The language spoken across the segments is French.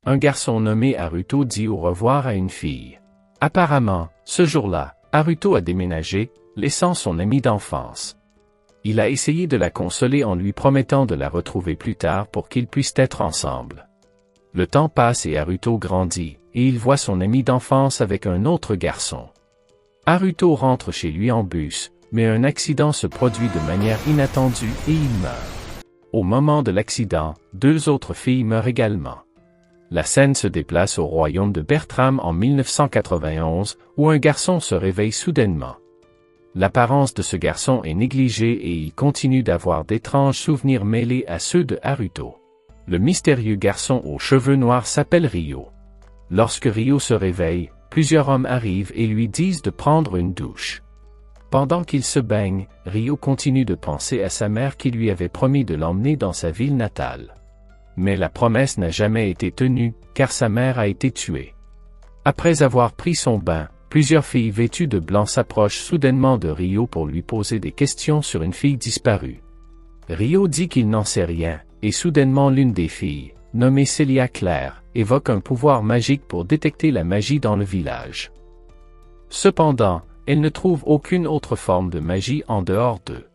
un garçon nommé Haruto dit au revoir à une fille. Apparemment, ce jour-là, Haruto a déménagé, laissant son ami d'enfance. Il a essayé de la consoler en lui promettant de la retrouver plus tard pour qu'ils puissent être ensemble. Le temps passe et Haruto grandit, et il voit son ami d'enfance avec un autre garçon. Haruto rentre chez lui en bus, mais un accident se produit de manière inattendue et il meurt. Au moment de l'accident, 2 autres filles meurent également. La scène se déplace au royaume de Bertram en 1991, où un garçon se réveille soudainement. L'apparence de ce garçon est négligée et il continue d'avoir d'étranges souvenirs mêlés à ceux de Haruto. Le mystérieux garçon aux cheveux noirs s'appelle Ryo. Lorsque Ryo se réveille, plusieurs hommes arrivent et lui disent de prendre une douche. Pendant qu'il se baigne, Ryo continue de penser à sa mère qui lui avait promis de l'emmener dans sa ville natale. Mais la promesse n'a jamais été tenue, car sa mère a été tuée. Après avoir pris son bain, plusieurs filles vêtues de blanc s'approchent soudainement de Ryo pour lui poser des questions sur une fille disparue. Ryo dit qu'il n'en sait rien, et soudainement l'une des filles, nommée Celia Claire, évoque un pouvoir magique pour détecter la magie dans le village. Cependant, elle ne trouve aucune autre forme de magie en dehors d'eux.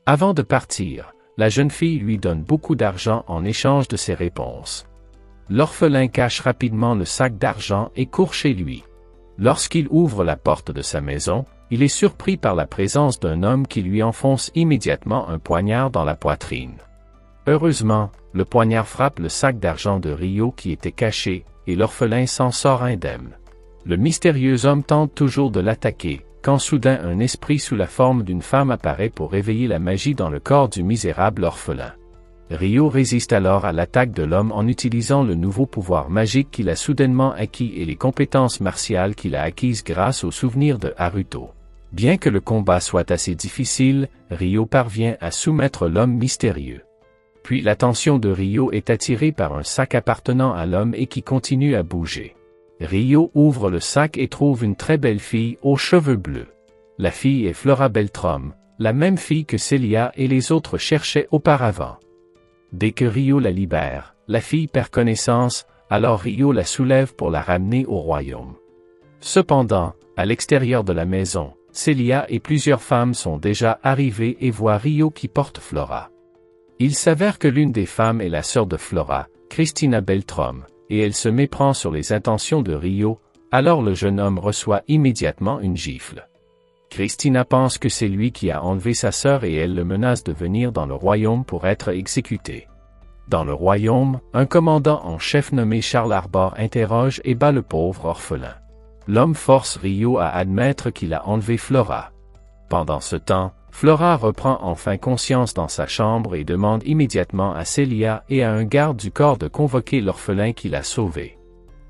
Avant de partir, la jeune fille lui donne beaucoup d'argent en échange de ses réponses. L'orphelin cache rapidement le sac d'argent et court chez lui. Lorsqu'il ouvre la porte de sa maison, il est surpris par la présence d'un homme qui lui enfonce immédiatement un poignard dans la poitrine. Heureusement, le poignard frappe le sac d'argent de Ryo qui était caché, et l'orphelin s'en sort indemne. Le mystérieux homme tente toujours de l'attaquer, quand soudain un esprit sous la forme d'une femme apparaît pour réveiller la magie dans le corps du misérable orphelin. Ryo résiste alors à l'attaque de l'homme en utilisant le nouveau pouvoir magique qu'il a soudainement acquis et les compétences martiales qu'il a acquises grâce aux souvenirs de Haruto. Bien que le combat soit assez difficile, Ryo parvient à soumettre l'homme mystérieux. Puis l'attention de Ryo est attirée par un sac appartenant à l'homme et qui continue à bouger. Ryo ouvre le sac et trouve une très belle fille aux cheveux bleus. La fille est Flora Beltram, la même fille que Celia et les autres cherchaient auparavant. Dès que Ryo la libère, la fille perd connaissance, alors Ryo la soulève pour la ramener au royaume. Cependant, à l'extérieur de la maison, Celia et plusieurs femmes sont déjà arrivées et voient Ryo qui porte Flora. Il s'avère que l'une des femmes est la sœur de Flora, Christina Beltram, et elle se méprend sur les intentions de Ryo, alors le jeune homme reçoit immédiatement une gifle. Christina pense que c'est lui qui a enlevé sa sœur et elle le menace de venir dans le royaume pour être exécuté. Dans le royaume, un commandant en chef nommé Charles Arbor interroge et bat le pauvre orphelin. L'homme force Ryo à admettre qu'il a enlevé Flora. Pendant ce temps, Flora reprend enfin conscience dans sa chambre et demande immédiatement à Celia et à un garde du corps de convoquer l'orphelin qui l'a sauvé.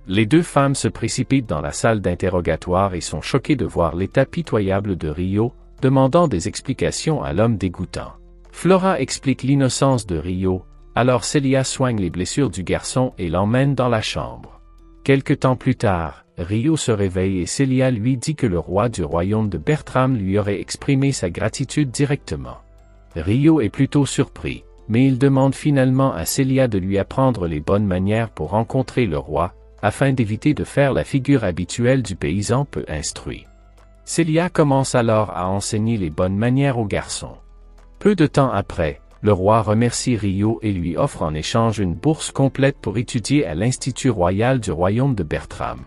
Les 2 femmes se précipitent dans la salle d'interrogatoire et sont choquées de voir l'état pitoyable de Ryo, demandant des explications à l'homme dégoûtant. Flora explique l'innocence de Ryo, alors Celia soigne les blessures du garçon et l'emmène dans la chambre. Quelque temps plus tard, Ryo se réveille et Celia lui dit que le roi du royaume de Bertram lui aurait exprimé sa gratitude directement. Ryo est plutôt surpris, mais il demande finalement à Celia de lui apprendre les bonnes manières pour rencontrer le roi, afin d'éviter de faire la figure habituelle du paysan peu instruit. Celia commence alors à enseigner les bonnes manières au garçon. Peu de temps après, le roi remercie Ryo et lui offre en échange une bourse complète pour étudier à l'Institut royal du royaume de Bertram.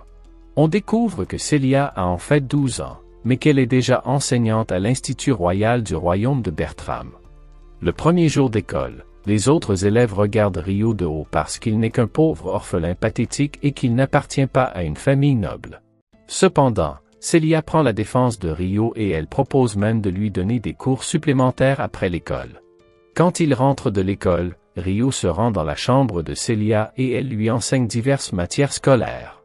On découvre que Celia a en fait 12 ans, mais qu'elle est déjà enseignante à l'Institut royal du royaume de Bertram. Le premier jour d'école, les autres élèves regardent Ryo de haut parce qu'il n'est qu'un pauvre orphelin pathétique et qu'il n'appartient pas à une famille noble. Cependant, Celia prend la défense de Ryo et elle propose même de lui donner des cours supplémentaires après l'école. Quand il rentre de l'école, Ryo se rend dans la chambre de Celia et elle lui enseigne diverses matières scolaires.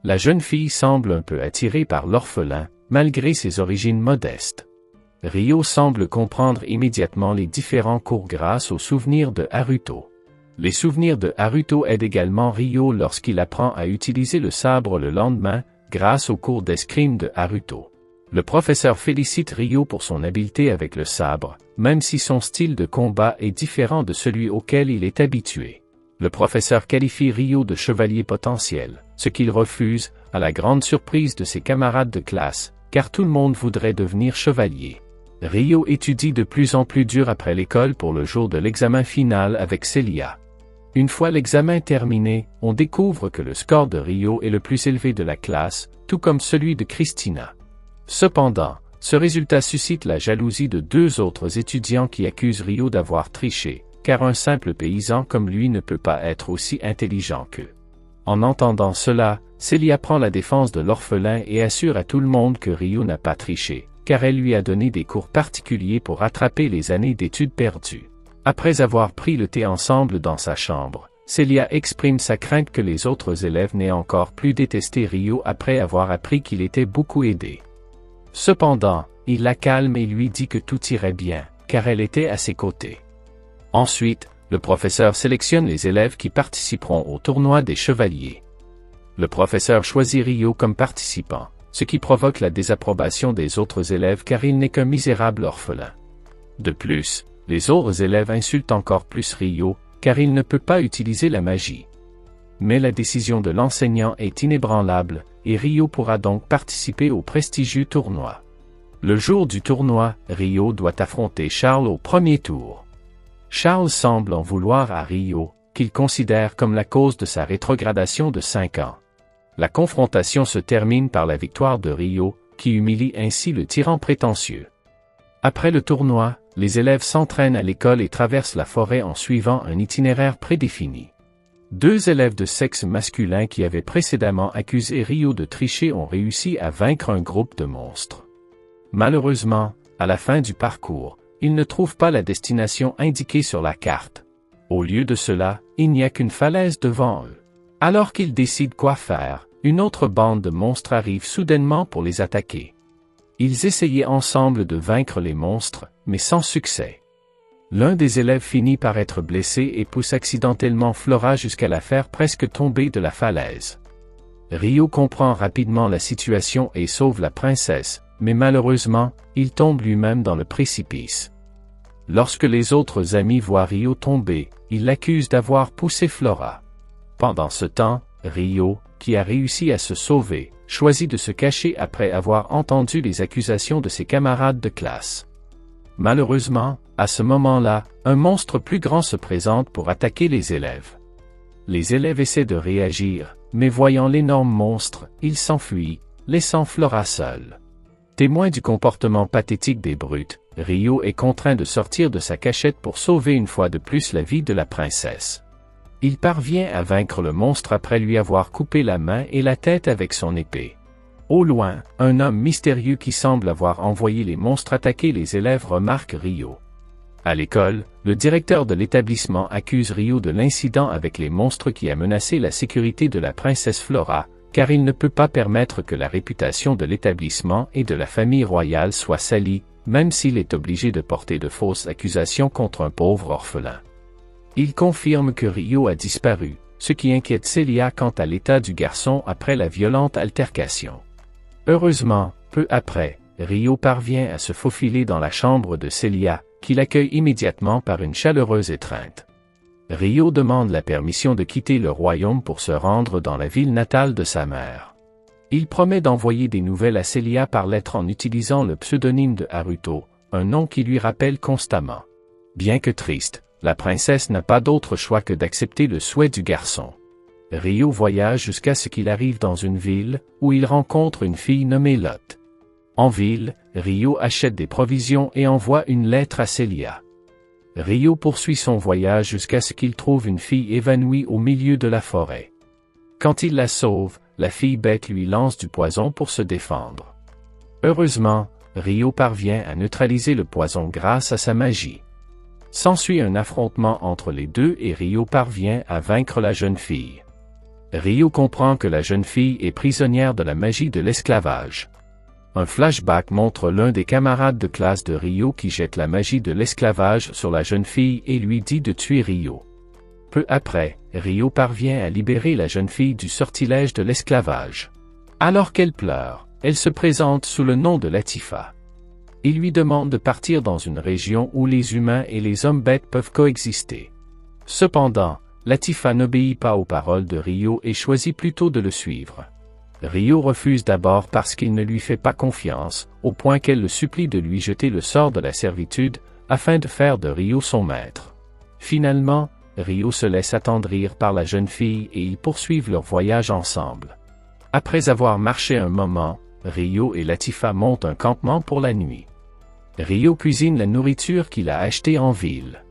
La jeune fille semble un peu attirée par l'orphelin, malgré ses origines modestes. Ryo semble comprendre immédiatement les différents cours grâce aux souvenirs de Haruto. Les souvenirs de Haruto aident également Ryo lorsqu'il apprend à utiliser le sabre le lendemain, grâce aux cours d'escrime de Haruto. Le professeur félicite Ryo pour son habileté avec le sabre, même si son style de combat est différent de celui auquel il est habitué. Le professeur qualifie Ryo de chevalier potentiel, ce qu'il refuse, à la grande surprise de ses camarades de classe, car tout le monde voudrait devenir chevalier. Ryo étudie de plus en plus dur après l'école pour le jour de l'examen final avec Celia. Une fois l'examen terminé, on découvre que le score de Ryo est le plus élevé de la classe, tout comme celui de Christina. Cependant, ce résultat suscite la jalousie de deux autres étudiants qui accusent Ryo d'avoir triché, car un simple paysan comme lui ne peut pas être aussi intelligent qu'eux. En entendant cela, Celia prend la défense de l'orphelin et assure à tout le monde que Ryo n'a pas triché, car elle lui a donné des cours particuliers pour rattraper les années d'études perdues. Après avoir pris le thé ensemble dans sa chambre, Celia exprime sa crainte que les autres élèves n'aient encore plus détesté Ryo après avoir appris qu'il était beaucoup aidé. Cependant, il la calme et lui dit que tout irait bien, car elle était à ses côtés. Ensuite, le professeur sélectionne les élèves qui participeront au tournoi des chevaliers. Le professeur choisit Ryo comme participant, ce qui provoque la désapprobation des autres élèves car il n'est qu'un misérable orphelin. De plus, les autres élèves insultent encore plus Ryo, car il ne peut pas utiliser la magie. Mais la décision de l'enseignant est inébranlable, et Ryo pourra donc participer au prestigieux tournoi. Le jour du tournoi, Ryo doit affronter Charles au premier tour. Charles semble en vouloir à Ryo, qu'il considère comme la cause de sa rétrogradation de 5 ans. La confrontation se termine par la victoire de Ryo, qui humilie ainsi le tyran prétentieux. Après le tournoi, les élèves s'entraînent à l'école et traversent la forêt en suivant un itinéraire prédéfini. Deux élèves de sexe masculin qui avaient précédemment accusé Ryo de tricher ont réussi à vaincre un groupe de monstres. Malheureusement, à la fin du parcours, ils ne trouvent pas la destination indiquée sur la carte. Au lieu de cela, il n'y a qu'une falaise devant eux. Alors qu'ils décident quoi faire, une autre bande de monstres arrive soudainement pour les attaquer. Ils essayaient ensemble de vaincre les monstres, mais sans succès. L'un des élèves finit par être blessé et pousse accidentellement Flora jusqu'à la faire presque tomber de la falaise. Ryo comprend rapidement la situation et sauve la princesse, mais malheureusement, il tombe lui-même dans le précipice. Lorsque les autres amis voient Ryo tomber, ils l'accusent d'avoir poussé Flora. Pendant ce temps, Ryo, qui a réussi à se sauver, choisit de se cacher après avoir entendu les accusations de ses camarades de classe. Malheureusement, à ce moment-là, un monstre plus grand se présente pour attaquer les élèves. Les élèves essaient de réagir, mais voyant l'énorme monstre, ils s'enfuient, laissant Flora seule. Témoin du comportement pathétique des brutes, Ryo est contraint de sortir de sa cachette pour sauver une fois de plus la vie de la princesse. Il parvient à vaincre le monstre après lui avoir coupé la main et la tête avec son épée. Au loin, un homme mystérieux qui semble avoir envoyé les monstres attaquer les élèves remarque Ryo. À l'école, le directeur de l'établissement accuse Ryo de l'incident avec les monstres qui a menacé la sécurité de la princesse Flora, car il ne peut pas permettre que la réputation de l'établissement et de la famille royale soit salie, même s'il est obligé de porter de fausses accusations contre un pauvre orphelin. Il confirme que Ryo a disparu, ce qui inquiète Celia quant à l'état du garçon après la violente altercation. Heureusement, peu après, Ryo parvient à se faufiler dans la chambre de Celia, qui l'accueille immédiatement par une chaleureuse étreinte. Ryo demande la permission de quitter le royaume pour se rendre dans la ville natale de sa mère. Il promet d'envoyer des nouvelles à Celia par lettre en utilisant le pseudonyme de Haruto, un nom qui lui rappelle constamment. Bien que triste, la princesse n'a pas d'autre choix que d'accepter le souhait du garçon. Ryo voyage jusqu'à ce qu'il arrive dans une ville, où il rencontre une fille nommée Lotte. En ville, Ryo achète des provisions et envoie une lettre à Celia. Ryo poursuit son voyage jusqu'à ce qu'il trouve une fille évanouie au milieu de la forêt. Quand il la sauve, la fille bête lui lance du poison pour se défendre. Heureusement, Ryo parvient à neutraliser le poison grâce à sa magie. S'ensuit un affrontement entre les deux et Ryo parvient à vaincre la jeune fille. Ryo comprend que la jeune fille est prisonnière de la magie de l'esclavage. Un flashback montre l'un des camarades de classe de Ryo qui jette la magie de l'esclavage sur la jeune fille et lui dit de tuer Ryo. Peu après, Ryo parvient à libérer la jeune fille du sortilège de l'esclavage. Alors qu'elle pleure, elle se présente sous le nom de Latifa. Il lui demande de partir dans une région où les humains et les hommes bêtes peuvent coexister. Cependant, Latifa n'obéit pas aux paroles de Ryo et choisit plutôt de le suivre. Ryo refuse d'abord parce qu'il ne lui fait pas confiance, au point qu'elle le supplie de lui jeter le sort de la servitude, afin de faire de Ryo son maître. Finalement, Ryo se laisse attendrir par la jeune fille et ils poursuivent leur voyage ensemble. Après avoir marché un moment, Ryo et Latifa montent un campement pour la nuit. Ryo cuisine la nourriture qu'il a achetée en ville.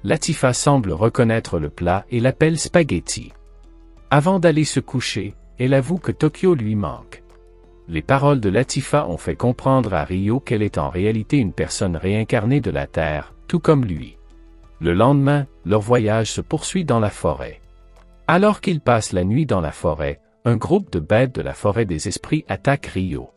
Latifa semble reconnaître le plat et l'appelle spaghetti. Avant d'aller se coucher, elle avoue que Tokyo lui manque. Les paroles de Latifa ont fait comprendre à Ryo qu'elle est en réalité une personne réincarnée de la Terre, tout comme lui. Le lendemain, leur voyage se poursuit dans la forêt. Alors qu'ils passent la nuit dans la forêt, un groupe de bêtes de la forêt des esprits attaque Ryo.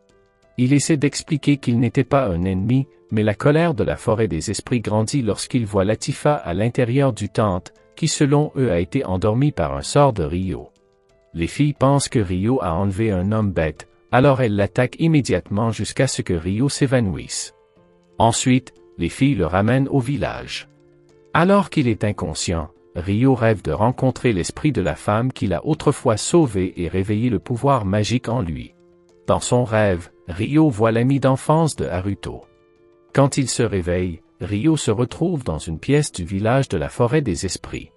Il essaie d'expliquer qu'il n'était pas un ennemi, mais la colère de la forêt des esprits grandit lorsqu'il voit Latifa à l'intérieur du tente, qui selon eux a été endormie par un sort de Ryo. Les filles pensent que Ryo a enlevé un homme bête, alors elles l'attaquent immédiatement jusqu'à ce que Ryo s'évanouisse. Ensuite, les filles le ramènent au village. Alors qu'il est inconscient, Ryo rêve de rencontrer l'esprit de la femme qu'il a autrefois sauvé et réveiller le pouvoir magique en lui. Dans son rêve, Ryo voit l'ami d'enfance de Haruto. Quand il se réveille, Ryo se retrouve dans une pièce du village de la forêt des esprits.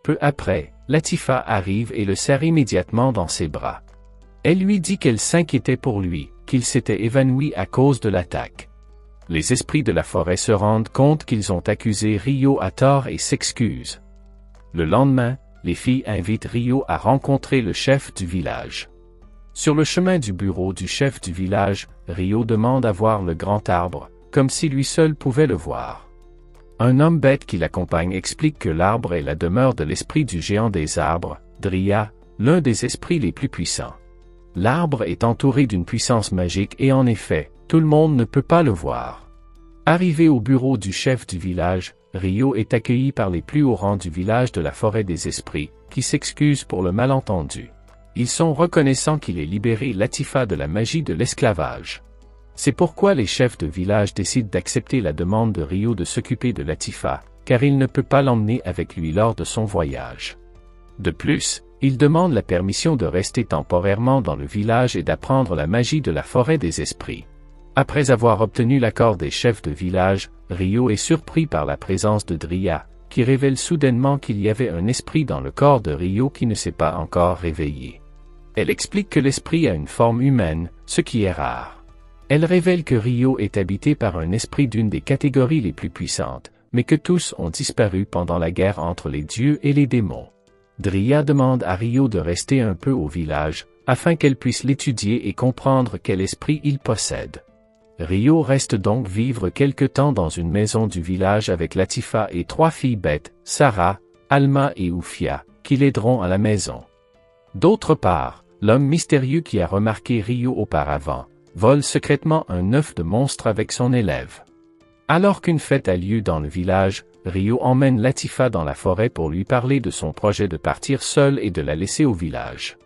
Peu après, Latifa arrive et le serre immédiatement dans ses bras. Elle lui dit qu'elle s'inquiétait pour lui, qu'il s'était évanoui à cause de l'attaque. Les esprits de la forêt se rendent compte qu'ils ont accusé Ryo à tort et s'excusent. Le lendemain, les filles invitent Ryo à rencontrer le chef du village. Sur le chemin du bureau du chef du village, Ryo demande à voir le grand arbre, comme si lui seul pouvait le voir. Un homme bête qui l'accompagne explique que l'arbre est la demeure de l'esprit du géant des arbres, Dria, l'un des esprits les plus puissants. L'arbre est entouré d'une puissance magique et en effet, tout le monde ne peut pas le voir. Arrivé au bureau du chef du village, Ryo est accueilli par les plus hauts rangs du village de la forêt des esprits, qui s'excusent pour le malentendu. Ils sont reconnaissants qu'il ait libéré Latifa de la magie de l'esclavage. C'est pourquoi les chefs de village décident d'accepter la demande de Ryo de s'occuper de Latifa, car il ne peut pas l'emmener avec lui lors de son voyage. De plus, il demande la permission de rester temporairement dans le village et d'apprendre la magie de la forêt des esprits. Après avoir obtenu l'accord des chefs de village, Ryo est surpris par la présence de Dria, qui révèle soudainement qu'il y avait un esprit dans le corps de Ryo qui ne s'est pas encore réveillé. Elle explique que l'esprit a une forme humaine, ce qui est rare. Elle révèle que Ryo est habité par un esprit d'une des catégories les plus puissantes, mais que tous ont disparu pendant la guerre entre les dieux et les démons. Dria demande à Ryo de rester un peu au village, afin qu'elle puisse l'étudier et comprendre quel esprit il possède. Ryo reste donc vivre quelque temps dans une maison du village avec Latifa et 3 filles bêtes, Sarah, Alma et Oufia, qui l'aideront à la maison. D'autre part, l'homme mystérieux qui a remarqué Ryo auparavant, vole secrètement un œuf de monstre avec son élève. Alors qu'une fête a lieu dans le village, Ryo emmène Latifa dans la forêt pour lui parler de son projet de partir seule et de la laisser au village.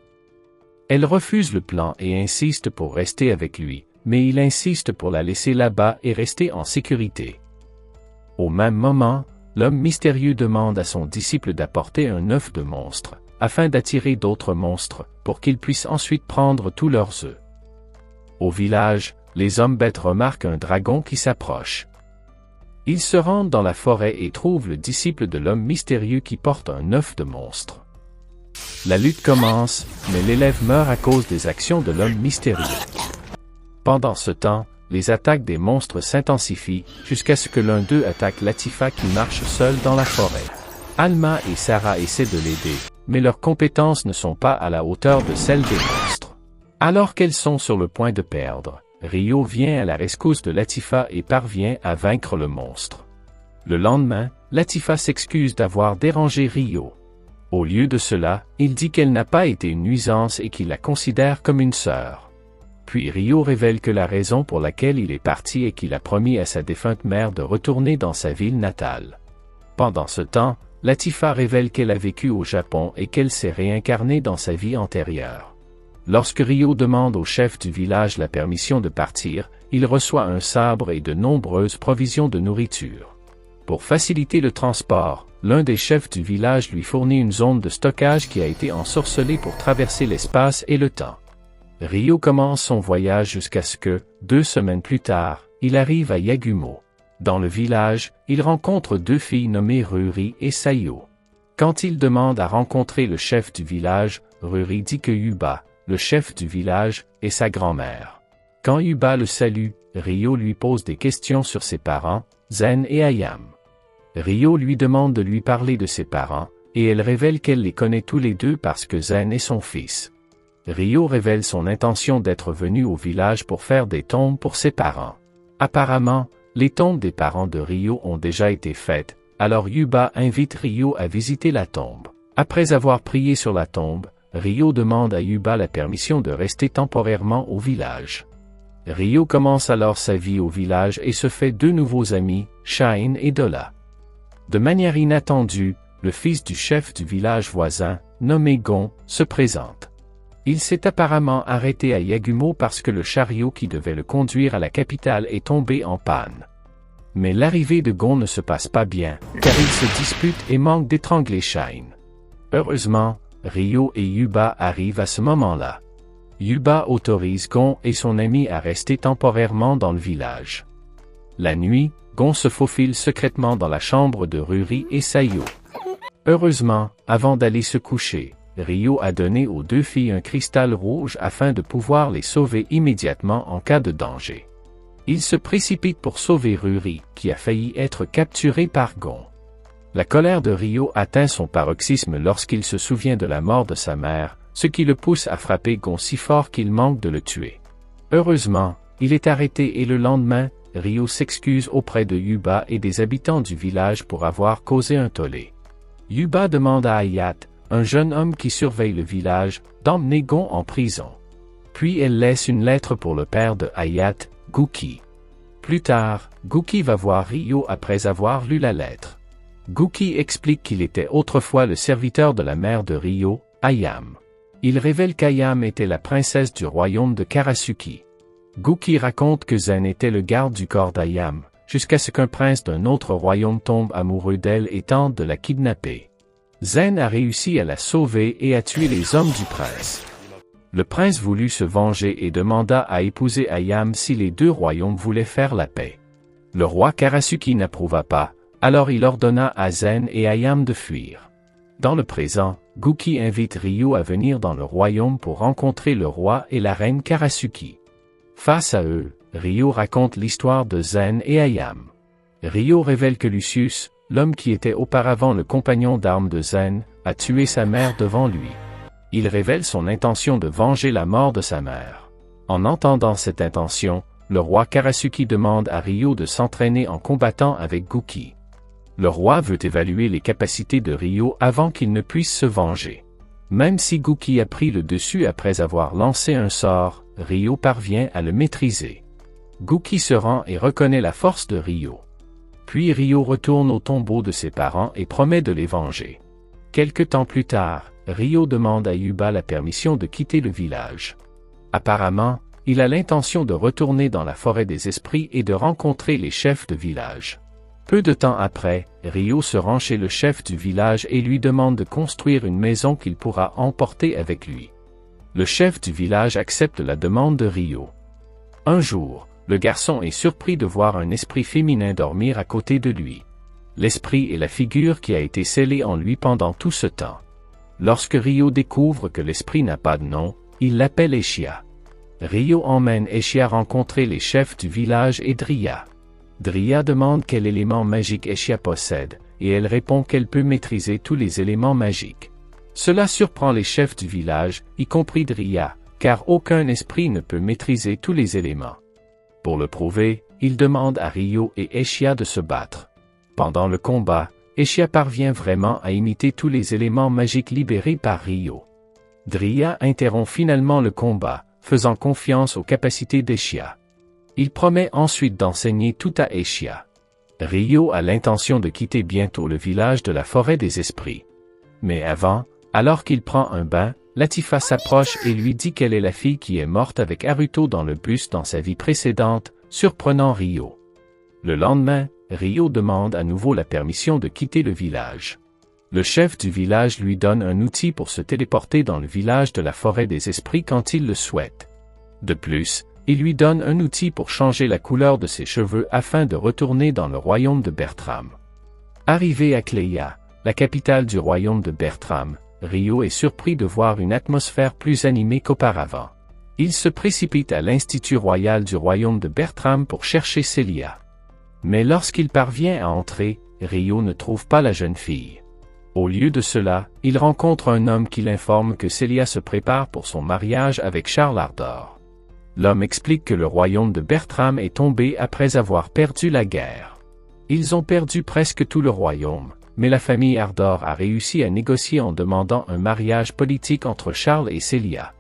Elle refuse le plan et insiste pour rester avec lui, mais il insiste pour la laisser là-bas et rester en sécurité. Au même moment, l'homme mystérieux demande à son disciple d'apporter un œuf de monstre, afin d'attirer d'autres monstres, pour qu'ils puissent ensuite prendre tous leurs œufs. Au village, les hommes bêtes remarquent un dragon qui s'approche. Ils se rendent dans la forêt et trouvent le disciple de l'homme mystérieux qui porte un œuf de monstre. La lutte commence, mais l'élève meurt à cause des actions de l'homme mystérieux. Pendant ce temps, les attaques des monstres s'intensifient, jusqu'à ce que l'un d'eux attaque Latifa qui marche seule dans la forêt. Alma et Sarah essaient de l'aider, mais leurs compétences ne sont pas à la hauteur de celles des monstres. Alors qu'elles sont sur le point de perdre, Ryo vient à la rescousse de Latifa et parvient à vaincre le monstre. Le lendemain, Latifa s'excuse d'avoir dérangé Ryo. Au lieu de cela, il dit qu'elle n'a pas été une nuisance et qu'il la considère comme une sœur. Puis Ryo révèle que la raison pour laquelle il est parti est qu'il a promis à sa défunte mère de retourner dans sa ville natale. Pendant ce temps, Latifa révèle qu'elle a vécu au Japon et qu'elle s'est réincarnée dans sa vie antérieure. Lorsque Ryo demande au chef du village la permission de partir, il reçoit un sabre et de nombreuses provisions de nourriture. Pour faciliter le transport, l'un des chefs du village lui fournit une zone de stockage qui a été ensorcelée pour traverser l'espace et le temps. Ryo commence son voyage jusqu'à ce que, 2 semaines plus tard, il arrive à Yagumo. Dans le village, il rencontre 2 filles nommées Ruri et Sayo. Quand il demande à rencontrer le chef du village, Ruri dit que Yuba, le chef du village, est sa grand-mère. Quand Yuba le salue, Ryo lui pose des questions sur ses parents, Zen et Ayam. Ryo lui demande de lui parler de ses parents, et elle révèle qu'elle les connaît tous les deux parce que Zen est son fils. Ryo révèle son intention d'être venu au village pour faire des tombes pour ses parents. Apparemment, les tombes des parents de Ryo ont déjà été faites, alors Yuba invite Ryo à visiter la tombe. Après avoir prié sur la tombe, Ryo demande à Yuba la permission de rester temporairement au village. Ryo commence alors sa vie au village et se fait 2 nouveaux amis, Shine et Dola. De manière inattendue, le fils du chef du village voisin, nommé Gon, se présente. Il s'est apparemment arrêté à Yagumo parce que le chariot qui devait le conduire à la capitale est tombé en panne. Mais l'arrivée de Gon ne se passe pas bien, car il se dispute et manque d'étrangler Shine. Heureusement, Ryo et Yuba arrivent à ce moment-là. Yuba autorise Gon et son ami à rester temporairement dans le village. La nuit, Gon se faufile secrètement dans la chambre de Ruri et Sayo. Heureusement, avant d'aller se coucher, Ryo a donné aux 2 filles un cristal rouge afin de pouvoir les sauver immédiatement en cas de danger. Il se précipite pour sauver Ruri, qui a failli être capturé par Gon. La colère de Ryo atteint son paroxysme lorsqu'il se souvient de la mort de sa mère, ce qui le pousse à frapper Gon si fort qu'il manque de le tuer. Heureusement, il est arrêté et le lendemain, Ryo s'excuse auprès de Yuba et des habitants du village pour avoir causé un tollé. Yuba demande à Ayat, un jeune homme qui surveille le village, d'emmener Gon en prison. Puis elle laisse une lettre pour le père de Ayat, Gookie. Plus tard, Gookie va voir Ryo après avoir lu la lettre. Gookie explique qu'il était autrefois le serviteur de la mère de Ryo, Ayam. Il révèle qu'Ayam était la princesse du royaume de Karasuki. Gookie raconte que Zen était le garde du corps d'Ayam, jusqu'à ce qu'un prince d'un autre royaume tombe amoureux d'elle et tente de la kidnapper. Zen a réussi à la sauver et à tuer les hommes du prince. Le prince voulut se venger et demanda à épouser Ayam si les 2 royaumes voulaient faire la paix. Le roi Karasuki n'approuva pas, alors il ordonna à Zen et Ayam de fuir. Dans le présent, Gookie invite Ryo à venir dans le royaume pour rencontrer le roi et la reine Karasuki. Face à eux, Ryo raconte l'histoire de Zen et Ayam. Ryo révèle que Lucius, l'homme qui était auparavant le compagnon d'armes de Zen, a tué sa mère devant lui. Il révèle son intention de venger la mort de sa mère. En entendant cette intention, le roi Karasuki demande à Ryo de s'entraîner en combattant avec Gookie. Le roi veut évaluer les capacités de Ryo avant qu'il ne puisse se venger. Même si Gookie a pris le dessus après avoir lancé un sort, Ryo parvient à le maîtriser. Gookie se rend et reconnaît la force de Ryo. Puis Ryo retourne au tombeau de ses parents et promet de les venger. Quelque temps plus tard, Ryo demande à Yuba la permission de quitter le village. Apparemment, il a l'intention de retourner dans la forêt des esprits et de rencontrer les chefs de village. Peu de temps après, Ryo se rend chez le chef du village et lui demande de construire une maison qu'il pourra emporter avec lui. Le chef du village accepte la demande de Ryo. Un jour, le garçon est surpris de voir un esprit féminin dormir à côté de lui. L'esprit est la figure qui a été scellée en lui pendant tout ce temps. Lorsque Ryo découvre que l'esprit n'a pas de nom, il l'appelle Eshia. Ryo emmène Eshia rencontrer les chefs du village et Dria. Dria demande quel élément magique Eshia possède, et elle répond qu'elle peut maîtriser tous les éléments magiques. Cela surprend les chefs du village, y compris Dria, car aucun esprit ne peut maîtriser tous les éléments. Pour le prouver, il demande à Ryo et Eshia de se battre. Pendant le combat, Eshia parvient vraiment à imiter tous les éléments magiques libérés par Ryo. Dria interrompt finalement le combat, faisant confiance aux capacités d'Eshia. Il promet ensuite d'enseigner tout à Eshia. Ryo a l'intention de quitter bientôt le village de la forêt des esprits. Mais avant, alors qu'il prend un bain, Latifa s'approche et lui dit qu'elle est la fille qui est morte avec Haruto dans le bus dans sa vie précédente, surprenant Ryo. Le lendemain, Ryo demande à nouveau la permission de quitter le village. Le chef du village lui donne un outil pour se téléporter dans le village de la forêt des esprits quand il le souhaite. De plus, il lui donne un outil pour changer la couleur de ses cheveux afin de retourner dans le royaume de Bertram. Arrivé à Cleia, la capitale du royaume de Bertram, Ryo est surpris de voir une atmosphère plus animée qu'auparavant. Il se précipite à l'Institut royal du royaume de Bertram pour chercher Celia. Mais lorsqu'il parvient à entrer, Ryo ne trouve pas la jeune fille. Au lieu de cela, il rencontre un homme qui l'informe que Celia se prépare pour son mariage avec Charles Ardor. L'homme explique que le royaume de Bertram est tombé après avoir perdu la guerre. Ils ont perdu presque tout le royaume, mais la famille Ardor a réussi à négocier en demandant un mariage politique entre Charles et Celia.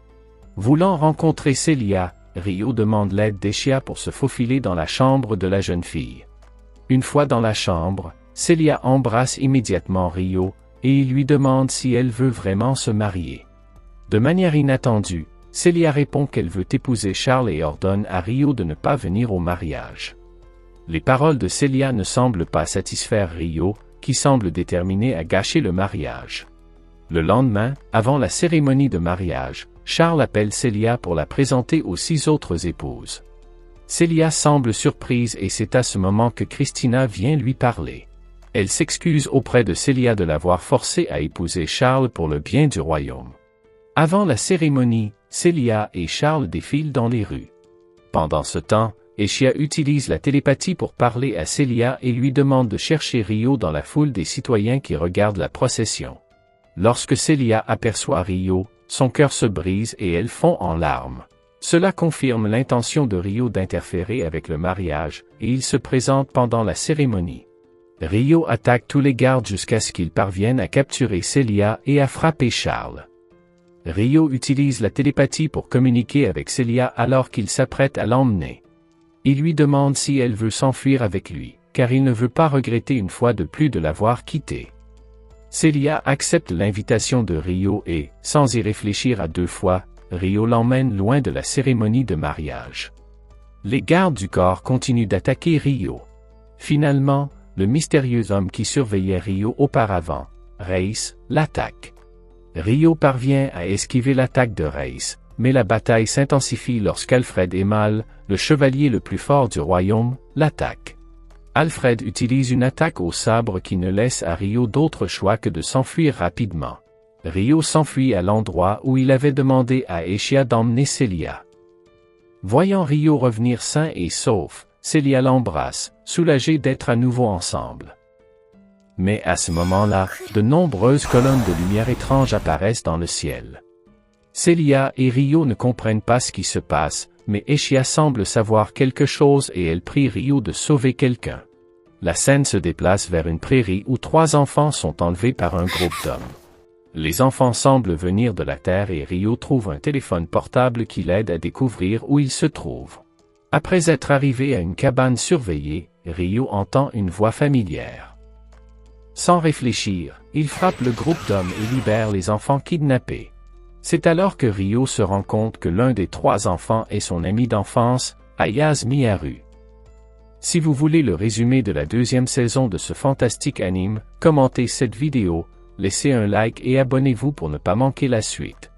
Voulant rencontrer Celia, Ryo demande l'aide d'Eshia pour se faufiler dans la chambre de la jeune fille. Une fois dans la chambre, Celia embrasse immédiatement Ryo, et il lui demande si elle veut vraiment se marier. De manière inattendue, Celia répond qu'elle veut épouser Charles et ordonne à Ryo de ne pas venir au mariage. Les paroles de Celia ne semblent pas satisfaire Ryo, qui semble déterminé à gâcher le mariage. Le lendemain, avant la cérémonie de mariage, Charles appelle Celia pour la présenter aux 6 autres épouses. Celia semble surprise et c'est à ce moment que Christina vient lui parler. Elle s'excuse auprès de Celia de l'avoir forcée à épouser Charles pour le bien du royaume. Avant la cérémonie, Celia et Charles défilent dans les rues. Pendant ce temps, Eshia utilise la télépathie pour parler à Celia et lui demande de chercher Ryo dans la foule des citoyens qui regardent la procession. Lorsque Celia aperçoit Ryo, son cœur se brise et elle fond en larmes. Cela confirme l'intention de Ryo d'interférer avec le mariage, et il se présente pendant la cérémonie. Ryo attaque tous les gardes jusqu'à ce qu'il parvienne à capturer Celia et à frapper Charles. Ryo utilise la télépathie pour communiquer avec Celia alors qu'il s'apprête à l'emmener. Il lui demande si elle veut s'enfuir avec lui, car il ne veut pas regretter une fois de plus de l'avoir quittée. Celia accepte l'invitation de Ryo et, sans y réfléchir à 2 fois, Ryo l'emmène loin de la cérémonie de mariage. Les gardes du corps continuent d'attaquer Ryo. Finalement, le mystérieux homme qui surveillait Ryo auparavant, Reis, l'attaque. Ryo parvient à esquiver l'attaque de Reis, mais la bataille s'intensifie lorsqu'Alfred Emal, le chevalier le plus fort du royaume, l'attaque. Alfred utilise une attaque au sabre qui ne laisse à Ryo d'autre choix que de s'enfuir rapidement. Ryo s'enfuit à l'endroit où il avait demandé à Eshia d'emmener Celia. Voyant Ryo revenir sain et sauf, Celia l'embrasse, soulagée d'être à nouveau ensemble. Mais à ce moment-là, de nombreuses colonnes de lumière étranges apparaissent dans le ciel. Celia et Ryo ne comprennent pas ce qui se passe, mais Eshia semble savoir quelque chose et elle prie Ryo de sauver quelqu'un. La scène se déplace vers une prairie où 3 enfants sont enlevés par un groupe d'hommes. Les enfants semblent venir de la terre et Ryo trouve un téléphone portable qui l'aide à découvrir où il se trouve. Après être arrivé à une cabane surveillée, Ryo entend une voix familière. Sans réfléchir, il frappe le groupe d'hommes et libère les enfants kidnappés. C'est alors que Ryo se rend compte que l'un des 3 enfants est son ami d'enfance, Ayaz Miharu. Si vous voulez le résumé de la 2e saison de ce fantastique anime, commentez cette vidéo, laissez un like et abonnez-vous pour ne pas manquer la suite.